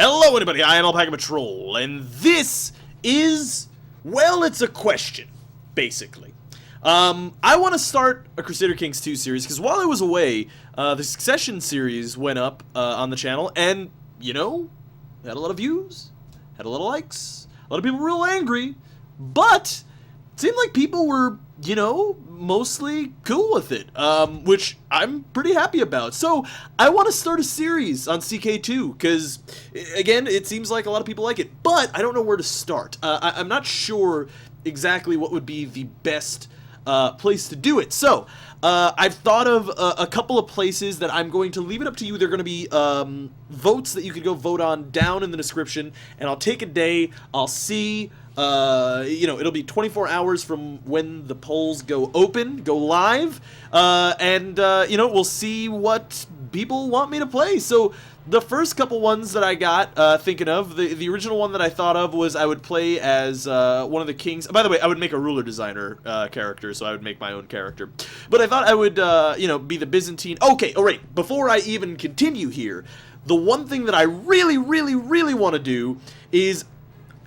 Hello, anybody. I am Alpaca Patrol, and this is, well, it's a question, basically. I want to start a Crusader Kings 2 series, because while I was away, the Succession series went up on the channel, and, you know, had a lot of views, had a lot of likes, a lot of people were real angry, but it seemed like people were, you know, mostly cool with it, which I'm pretty happy about. So I want to start a series on CK2 because, again, it seems like a lot of people like it, but I don't know where to start. I'm not sure exactly what would be the best place to do it. So I've thought of a couple of places that I'm going to leave it up to you. They're going to be votes that you can go vote on down in the description, and I'll take a day, I'll see. You know, it'll be 24 hours from when the polls go live, and, you know, we'll see what people want me to play. So, the first couple ones that I got, thinking of, the original one that I thought of was I would play as, one of the kings. By the way, I would make a ruler designer, character, so I would make my own character. But I thought I would, you know, be the Byzantine. Okay, alright, before I even continue here, the one thing that I really want to do is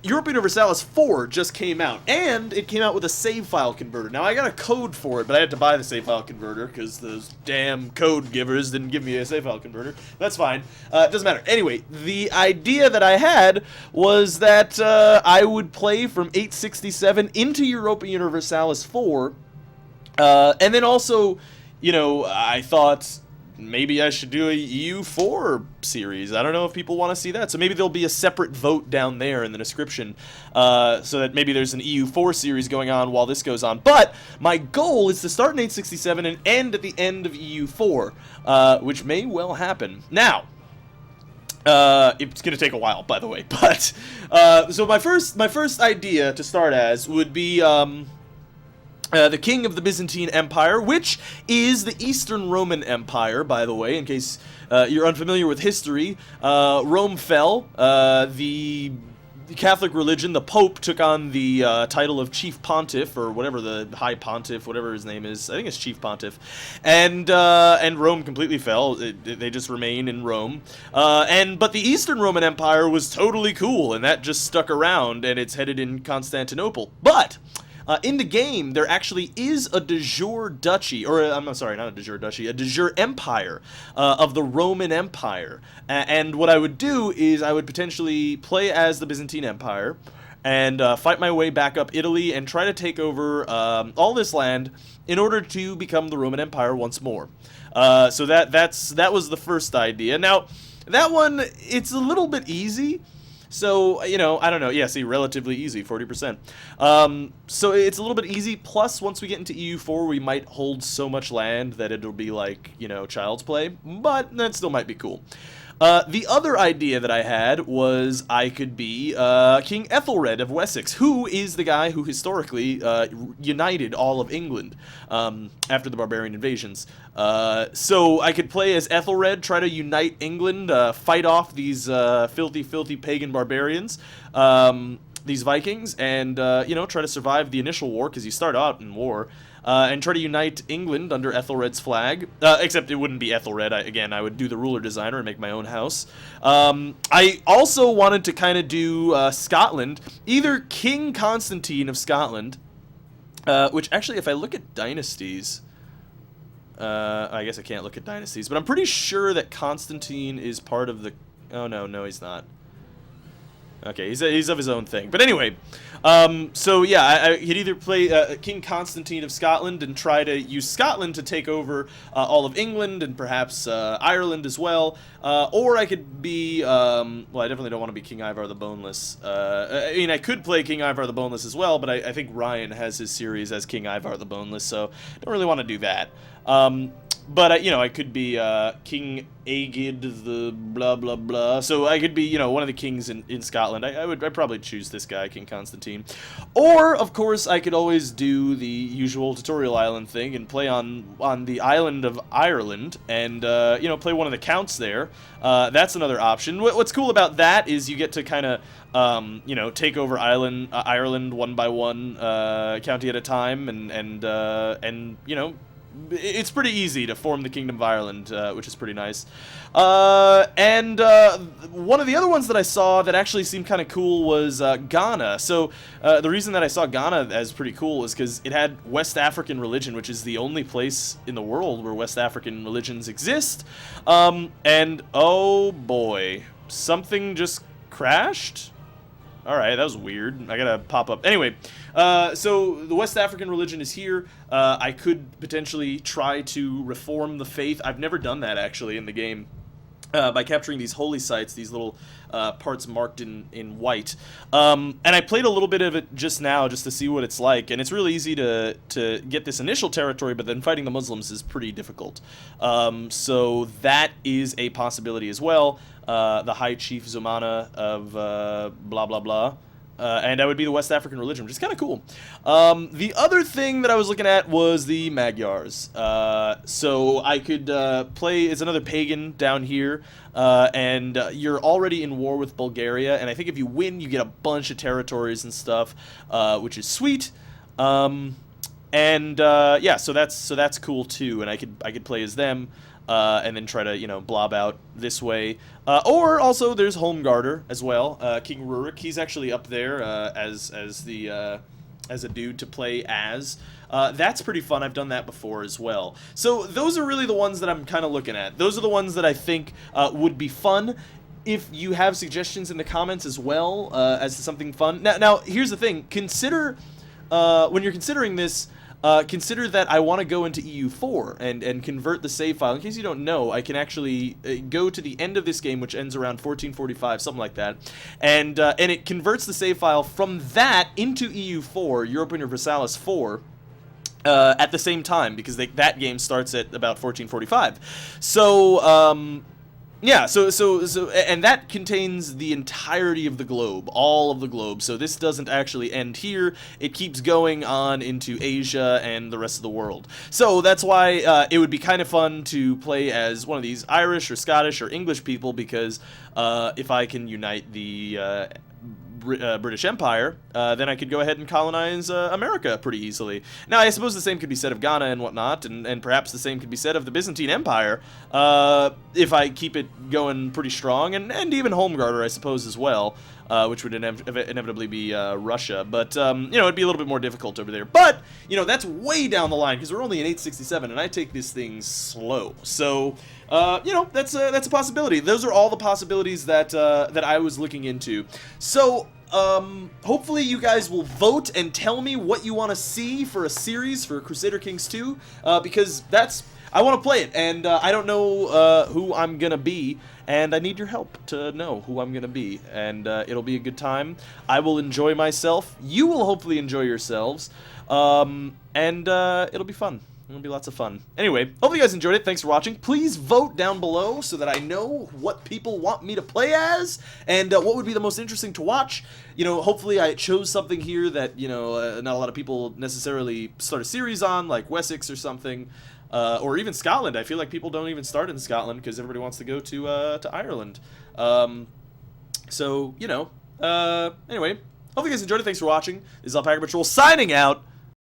Europa Universalis 4 just came out, and it came out with a save file converter. Now, I got a code for it, but I had to buy the save file converter, because those damn code givers didn't give me a save file converter. That's fine. It doesn't matter. Anyway, the idea that I had was that I would play from 867 into Europa Universalis 4, and then also, you know, I thought maybe I should do a EU4 series. I don't know if people want to see that. So maybe there'll be a separate vote down there in the description, so that maybe there's an EU4 series going on while this goes on. But my goal is to start in 867 and end at the end of EU4, which may well happen. Now, it's going to take a while, by the way. But so my first idea to start as would be the king of the Byzantine Empire, which is the Eastern Roman Empire, by the way, in case you're unfamiliar with history. Rome fell. The Catholic religion, the Pope, took on the title of Chief Pontiff, or whatever, the High Pontiff, whatever his name is. I think it's Chief Pontiff. And Rome completely fell. They just remain in Rome. But the Eastern Roman Empire was totally cool, and that just stuck around, and it's headed in Constantinople. But in the game, there actually is a de jure duchy, or I'm sorry, not a de jure duchy, a de jure empire of the Roman Empire. And what I would do is I would potentially play as the Byzantine Empire and fight my way back up Italy and try to take over all this land in order to become the Roman Empire once more. So that was the first idea. Now, that one, it's a little bit easy. So, you know, I don't know. Yeah, see, relatively easy, 40%. So it's a little bit easy. Plus, once we get into EU4, we might hold so much land that it'll be like, you know, child's play. But that still might be cool. The other idea that I had was I could be King Ethelred of Wessex, who is the guy who historically united all of England after the barbarian invasions. So I could play as Ethelred, try to unite England, fight off these filthy pagan barbarians, these Vikings, and, you know, try to survive the initial war, because you start out in war. And try to unite England under Ethelred's flag. Except it wouldn't be Ethelred. Again, I would do the ruler designer and make my own house. I also wanted to kind of do Scotland. Either King Constantine of Scotland, which actually, if I look at dynasties, I guess I can't look at dynasties, but I'm pretty sure that Constantine is part of the... Oh, no, he's not. Okay, he's of his own thing. But anyway, so yeah, he'd either play King Constantine of Scotland and try to use Scotland to take over all of England and perhaps Ireland as well, or I could be, well, I definitely don't want to be King Ivar the Boneless. I mean, I could play King Ivar the Boneless as well, but I think Ryan has his series as King Ivar the Boneless, so I don't really want to do that. But, you know, I could be King Aegid the blah blah blah. So I could be, you know, one of the kings in Scotland. I'd probably choose this guy, King Constantine. Or, of course, I could always do the usual tutorial island thing and play on the island of Ireland and, you know, play one of the counts there. That's another option. What's cool about that is you get to kind of, you know, take over Ireland one by one, county at a time, and you know, it's pretty easy to form the Kingdom of Ireland, which is pretty nice. And one of the other ones that I saw that actually seemed kind of cool was Ghana. So the reason that I saw Ghana as pretty cool is because it had West African religion, which is the only place in the world where West African religions exist. And oh boy, something just crashed? Alright, that was weird. I gotta pop up. Anyway, so the West African religion is here. I could potentially try to reform the faith. I've never done that, actually, in the game. By capturing these holy sites, these little parts marked in white. And I played a little bit of it just now, just to see what it's like. And it's really easy to get this initial territory, but then fighting the Muslims is pretty difficult. So that is a possibility as well. The High Chief Zumana of blah blah blah. And that would be the West African religion, which is kind of cool. The other thing that I was looking at was the Magyars. So I could play as another pagan down here, and you're already in war with Bulgaria, and I think if you win, you get a bunch of territories and stuff, which is sweet. Yeah, so that's cool too, and I could play as them. And then try to, you know, blob out this way. Or also there's Homegarder as well. King Rurik, he's actually up there as a dude to play as. That's pretty fun. I've done that before as well. So those are really the ones that I'm kind of looking at. Those are the ones that I think would be fun. If you have suggestions in the comments as well as to something fun. Now here's the thing. Consider when you're considering this. Consider that I want to go into EU4 and convert the save file. In case you don't know, I can actually go to the end of this game, which ends around 1445, something like that, and it converts the save file from that into EU4, Europa Universalis 4, at the same time, because that game starts at about 1445. So, yeah, so and that contains the entirety of the globe, all of the globe. So this doesn't actually end here. It keeps going on into Asia and the rest of the world. So that's why it would be kind of fun to play as one of these Irish or Scottish or English people, because if I can unite the British Empire, then I could go ahead and colonize America pretty easily. Now, I suppose the same could be said of Ghana and whatnot, and perhaps the same could be said of the Byzantine Empire, if I keep it going pretty strong, and even Homegarder, I suppose, as well, which would inevitably be Russia. But, you know, it'd be a little bit more difficult over there. But, you know, that's way down the line, because we're only in 867, and I take this thing slow. So, you know, that's a possibility. Those are all the possibilities that I was looking into. So, hopefully you guys will vote and tell me what you want to see for a series for Crusader Kings 2, because I want to play it, and I don't know who I'm gonna be, and I need your help to know who I'm gonna be, and it'll be a good time. I will enjoy myself. You will hopefully enjoy yourselves, and it'll be fun. It'll be lots of fun. Anyway, hopefully you guys enjoyed it. Thanks for watching. Please vote down below so that I know what people want me to play as, and what would be the most interesting to watch. You know, hopefully I chose something here that, you know, not a lot of people necessarily start a series on, like Wessex or something. Or even Scotland. I feel like people don't even start in Scotland because everybody wants to go to Ireland. So, you know. Anyway, hopefully you guys enjoyed it. Thanks for watching. This is Alpaca Patrol signing out.